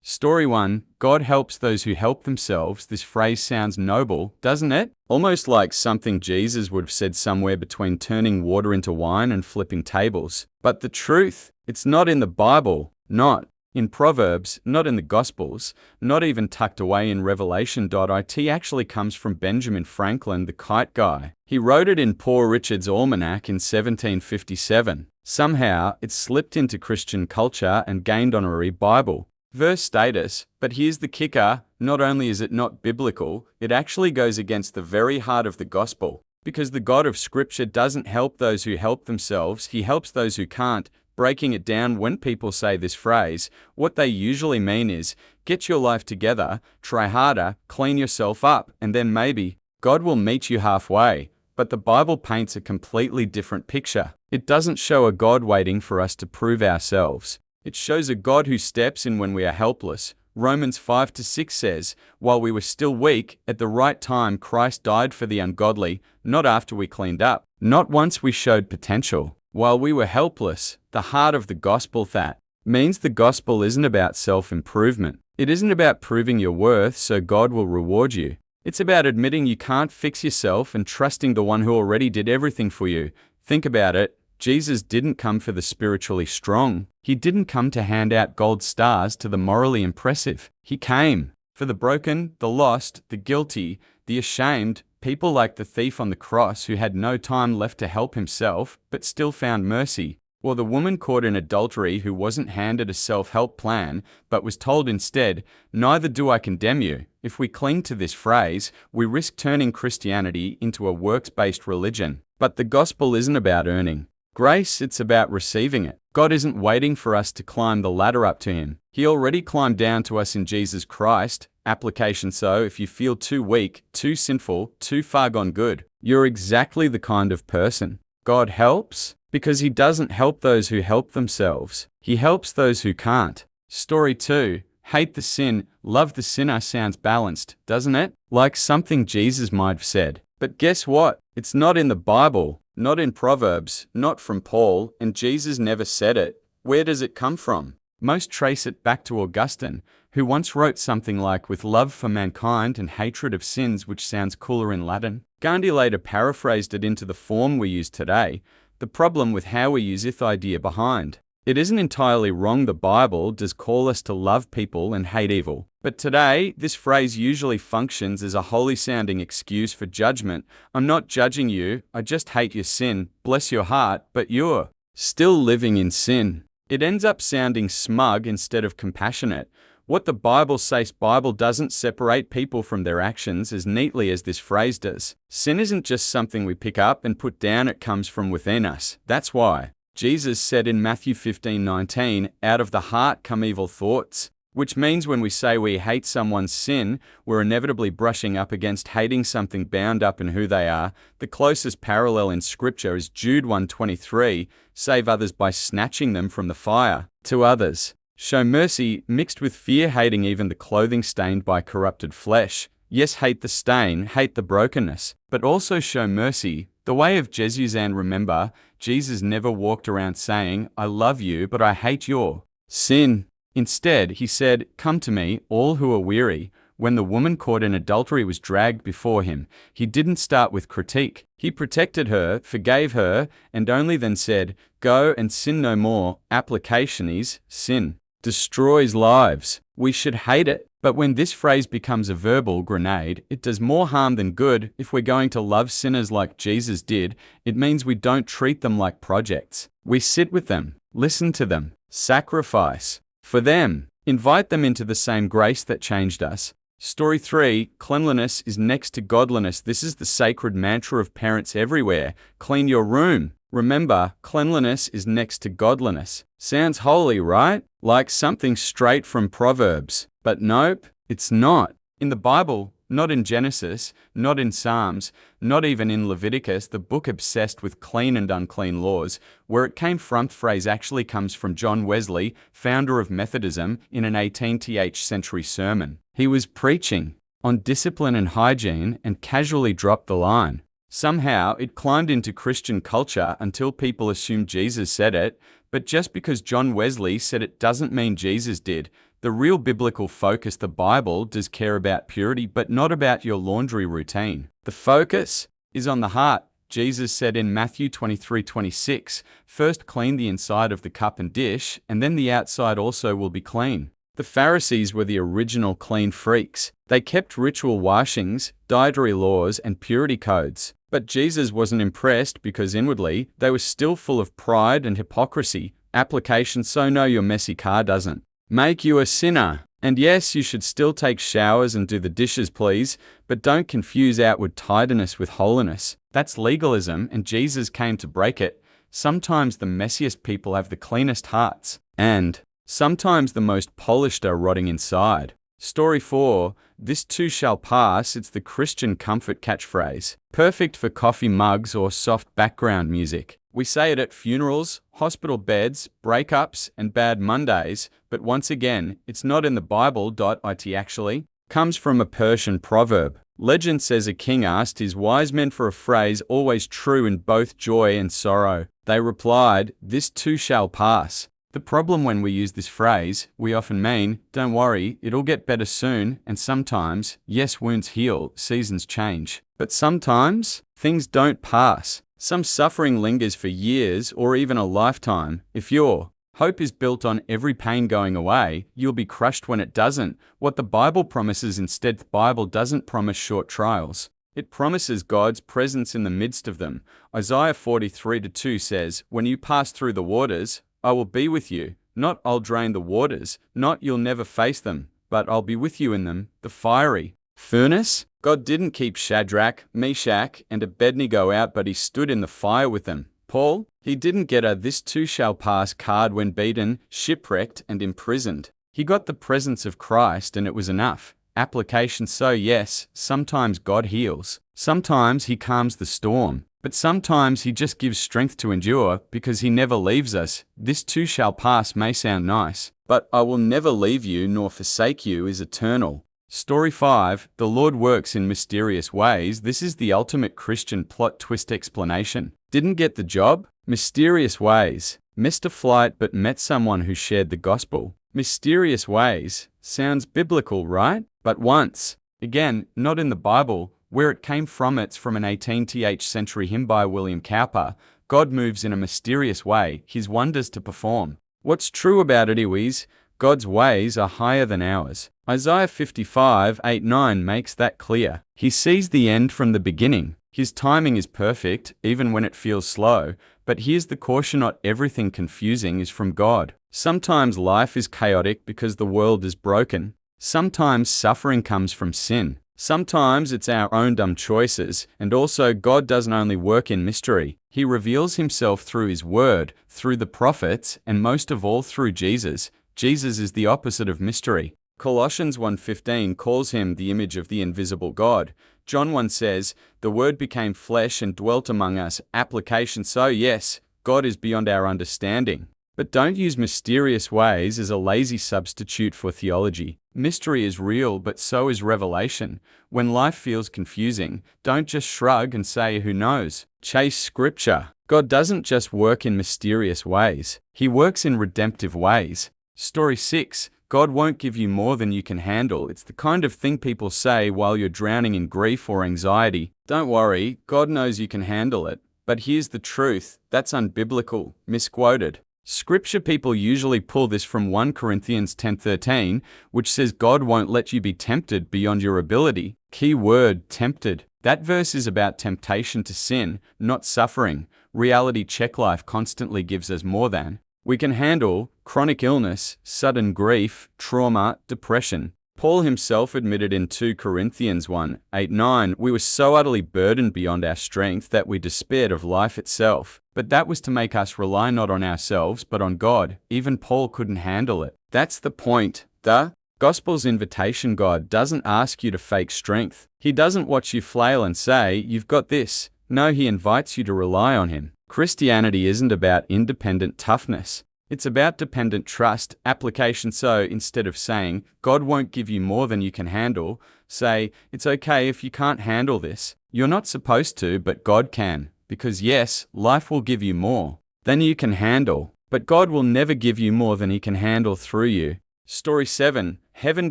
Story 1. God helps those who help themselves. This phrase sounds noble, doesn't it? Almost like something Jesus would have said somewhere between turning water into wine and flipping tables. But the truth, it's not in the Bible, not in Proverbs, not in the Gospels, not even tucked away in Revelation. It actually comes from Benjamin Franklin, the kite guy. He wrote it in Poor Richard's Almanac in 1757. Somehow, it slipped into Christian culture and gained honorary Bible verse status. But here's the kicker: not only is it not biblical, it actually goes against the very heart of the gospel. Because the God of Scripture doesn't help those who help themselves, He helps those who can't. Breaking it down, when people say this phrase, what they usually mean is, get your life together, try harder, clean yourself up, and then maybe God will meet you halfway. But the Bible paints a completely different picture. It doesn't show a God waiting for us to prove ourselves. It shows a God who steps in when we are helpless. Romans 5-6 says, while we were still weak, at the right time Christ died for the ungodly, not after we cleaned up, not once we showed potential. While we were helpless, the heart of the gospel, that means the gospel isn't about self-improvement. It isn't about proving your worth so God will reward you. It's about admitting you can't fix yourself and trusting the one who already did everything for you. Think about it. Jesus didn't come for the spiritually strong. He didn't come to hand out gold stars to the morally impressive. He came for the broken, the lost, the guilty, the ashamed, people like the thief on the cross who had no time left to help himself, but still found mercy. Or the woman caught in adultery who wasn't handed a self-help plan, but was told instead, neither do I condemn you. If we cling to this phrase, we risk turning Christianity into a works-based religion. But the gospel isn't about earning grace, it's about receiving it. God isn't waiting for us to climb the ladder up to Him. He already climbed down to us in Jesus Christ. Application: so if you feel too weak, too sinful, too far gone good, you're exactly the kind of person God helps, because He doesn't help those who help themselves. He helps those who can't. Story 2. Hate the sin, love the sinner sounds balanced, doesn't it? Like something Jesus might have said. But guess what? It's not in the Bible, not in Proverbs, not from Paul, and Jesus never said it. Where does it come from? Most trace it back to Augustine, who once wrote something like, with love for mankind and hatred of sins, which sounds cooler in Latin. Gandhi later paraphrased it into the form we use today. The problem with how we use this idea behind. It isn't entirely wrong. The Bible does call us to love people and hate evil. But today, this phrase usually functions as a holy-sounding excuse for judgment. I'm not judging you, I just hate your sin, bless your heart, but you're still living in sin. It ends up sounding smug instead of compassionate. What the Bible says, Bible doesn't separate people from their actions as neatly as this phrase does. Sin isn't just something we pick up and put down, it comes from within us. That's why Jesus said in Matthew 15:19, out of the heart come evil thoughts, which means when we say we hate someone's sin, we're inevitably brushing up against hating something bound up in who they are. The closest parallel in Scripture is Jude 1:23, save others by snatching them from the fire. To others, show mercy mixed with fear, hating even the clothing stained by corrupted flesh. Yes, hate the stain, hate the brokenness, but also show mercy. The way of Jezuzan. Remember, Jesus never walked around saying, I love you, but I hate your sin. Instead, He said, come to me, all who are weary. When the woman caught in adultery was dragged before Him, He didn't start with critique. He protected her, forgave her, and only then said, go and sin no more. Application is, sin destroys lives. We should hate it. But when this phrase becomes a verbal grenade, it does more harm than good. If we're going to love sinners like Jesus did, it means we don't treat them like projects. We sit with them, listen to them, sacrifice for them, invite them into the same grace that changed us. Story 3. Cleanliness is next to godliness. This is the sacred mantra of parents everywhere. Clean your room. Remember, cleanliness is next to godliness. Sounds holy, right? Like something straight from Proverbs. But nope, it's not. In the Bible, not in Genesis, not in Psalms, not even in Leviticus, the book obsessed with clean and unclean laws. Where it came from, the phrase actually comes from John Wesley, founder of Methodism, in an 18th century sermon. He was preaching on discipline and hygiene and casually dropped the line. Somehow, it climbed into Christian culture until people assumed Jesus said it, but just because John Wesley said it doesn't mean Jesus did. The real biblical focus, the Bible does care about purity, but not about your laundry routine. The focus is on the heart. Jesus said in Matthew 23:26, "First clean the inside of the cup and dish, and then the outside also will be clean." The Pharisees were the original clean freaks. They kept ritual washings, dietary laws, and purity codes. But Jesus wasn't impressed because inwardly they were still full of pride and hypocrisy. Application: so no, your messy car doesn't make you a sinner. And yes, you should still take showers and do the dishes, please, but don't confuse outward tidiness with holiness. That's legalism, and Jesus came to break it. Sometimes the messiest people have the cleanest hearts, and sometimes the most polished are rotting inside. Story 4, this too shall pass. It's the Christian comfort catchphrase, perfect for coffee mugs or soft background music. We say it at funerals, hospital beds, breakups, and bad Mondays, but once again, it's not in the Bible. It actually comes from a Persian proverb. Legend says a king asked his wise men for a phrase always true in both joy and sorrow. They replied, "This too shall pass." The problem when we use this phrase, we often mean, don't worry, it'll get better soon, and sometimes, yes, wounds heal, seasons change. But sometimes, things don't pass. Some suffering lingers for years or even a lifetime. If your hope is built on every pain going away, you'll be crushed when it doesn't. What the Bible promises instead, the Bible doesn't promise short trials. It promises God's presence in the midst of them. Isaiah 43:2 says, "When you pass through the waters, I will be with you. Not I'll drain the waters, not you'll never face them, but I'll be with you in them." The fiery furnace? God didn't keep Shadrach, Meshach, and Abednego out, but he stood in the fire with them. Paul? He didn't get a "this too shall pass" card when beaten, shipwrecked, and imprisoned. He got the presence of Christ, and it was enough. Application: so yes, sometimes God heals. Sometimes he calms the storm. But sometimes he just gives strength to endure because he never leaves us. This too shall pass may sound nice, but "I will never leave you nor forsake you" is eternal. Story 5, the Lord works in mysterious ways. This is the ultimate Christian plot twist explanation. Didn't get the job? Mysterious ways. Missed a flight but met someone who shared the gospel. Mysterious ways. Sounds biblical, right? But once again, not in the Bible. Where it came from, it's from an 18th century hymn by William Cowper. God moves in a mysterious way, his wonders to perform. What's true about it is, God's ways are higher than ours. Isaiah 55:8-9 makes that clear. He sees the end from the beginning. His timing is perfect, even when it feels slow. But here's the caution: not everything confusing is from God. Sometimes life is chaotic because the world is broken. Sometimes suffering comes from sin. Sometimes it's our own dumb choices, and also God doesn't only work in mystery. He reveals himself through his word, through the prophets, and most of all through Jesus. Jesus is the opposite of mystery. Colossians 1:15 calls him the image of the invisible God. John 1 says, "The Word became flesh and dwelt among us." Application: so yes, God is beyond our understanding. But don't use mysterious ways as a lazy substitute for theology. Mystery is real, but so is revelation. When life feels confusing, don't just shrug and say, "Who knows?" Chase Scripture. God doesn't just work in mysterious ways. He works in redemptive ways. Story 6. God won't give you more than you can handle. It's the kind of thing people say while you're drowning in grief or anxiety. Don't worry, God knows you can handle it. But here's the truth: that's unbiblical, misquoted. Scripture people usually pull this from 1 Corinthians 10:13, which says God won't let you be tempted beyond your ability. Key word: tempted. That verse is about temptation to sin, not suffering. Reality check: life constantly gives us more than we can handle: chronic illness, sudden grief, trauma, depression. Paul himself admitted in 2 Corinthians 1:8-9, "We were so utterly burdened beyond our strength that we despaired of life itself." But that was to make us rely not on ourselves but on God. Even Paul couldn't handle it. That's the point. The gospel's invitation: God doesn't ask you to fake strength. He doesn't watch you flail and say, "You've got this." No, he invites you to rely on him. Christianity isn't about independent toughness. It's about dependent trust. Application: so instead of saying, "God won't give you more than you can handle," say, "It's okay if you can't handle this. You're not supposed to, but God can." Because yes, life will give you more than you can handle, but God will never give you more than he can handle through you. Story 7. Heaven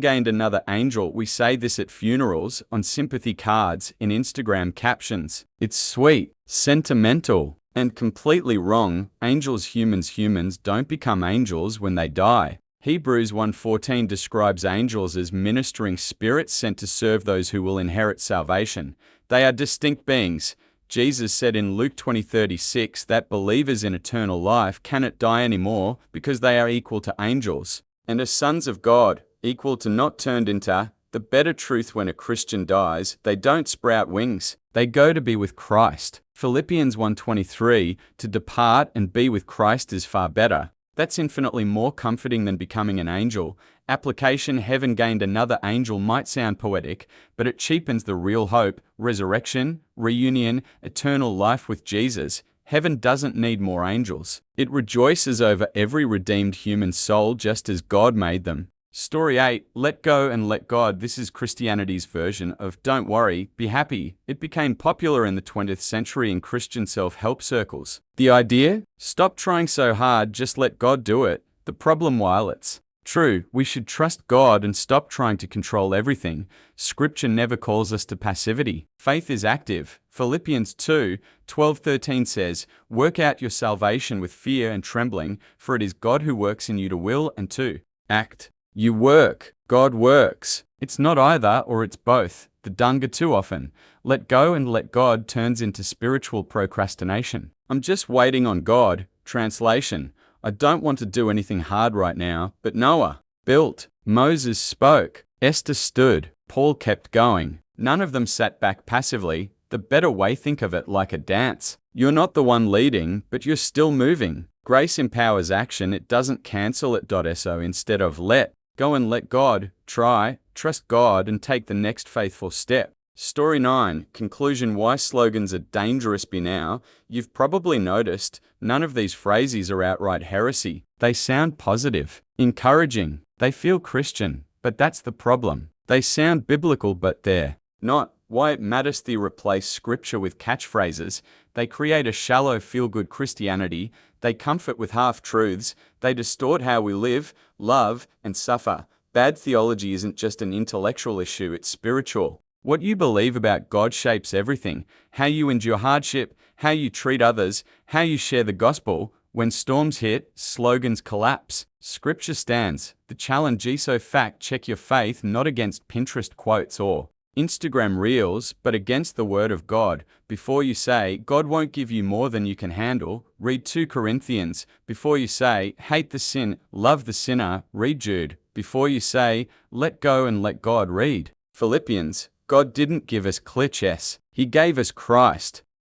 gained another angel. We say this at funerals, on sympathy cards, in Instagram captions. It's sweet, sentimental, and completely wrong. Humans don't become angels when they die. Hebrews 1:14 describes angels as ministering spirits sent to serve those who will inherit salvation. They are distinct beings. Jesus said in Luke 20:36 that believers in eternal life cannot die anymore because they are equal to angels, and as sons of God, equal to not turned into. The better truth: when a Christian dies, they don't sprout wings. They go to be with Christ. Philippians 1:23, to depart and be with Christ is far better. That's infinitely more comforting than becoming an angel. Application: heaven gained another angel might sound poetic, but it cheapens the real hope: resurrection, reunion, eternal life with Jesus. Heaven doesn't need more angels. It rejoices over every redeemed human soul just as God made them. Story 8. Let go and let God. This is Christianity's version of don't worry, be happy. It became popular in the 20th century in Christian self-help circles. The idea? Stop trying so hard, just let God do it. The problem: while it's true, we should trust God and stop trying to control everything, Scripture never calls us to passivity. Faith is active. Philippians 2:12-13 says, work out your salvation with fear and trembling, for it is God who works in you to will and to act. You work, God works. It's not either or, it's both. The dunga too often. Let go and let God turns into spiritual procrastination. I'm just waiting on God. Translation: I don't want to do anything hard right now, but Noah built, Moses spoke, Esther stood, Paul kept going. None of them sat back passively. The better way: think of it like a dance. You're not the one leading, but you're still moving. Grace empowers action, it doesn't cancel it. So instead of let go and let God, try, trust God and take the next faithful step. Story 9. Conclusion: why slogans are dangerous. Be now. You've probably noticed, none of these phrases are outright heresy. They sound positive, encouraging. They feel Christian, but that's the problem. They sound biblical, but they're not. Why it matters: they replace Scripture with catchphrases. They create a shallow, feel-good Christianity. They comfort with half-truths. They distort how we live, love, and suffer. Bad theology isn't just an intellectual issue, it's spiritual. What you believe about God shapes everything: how you endure hardship, how you treat others, how you share the gospel. When storms hit, slogans collapse. Scripture stands. The challenge is: so fact check your faith, not against Pinterest quotes or Instagram reels, but against the Word of God. Before you say, God won't give you more than you can handle, read 2 Corinthians. Before you say, hate the sin, love the sinner, read Jude. Before you say, let go and let God, read Philippians. God didn't give us cliches. He gave us Christ.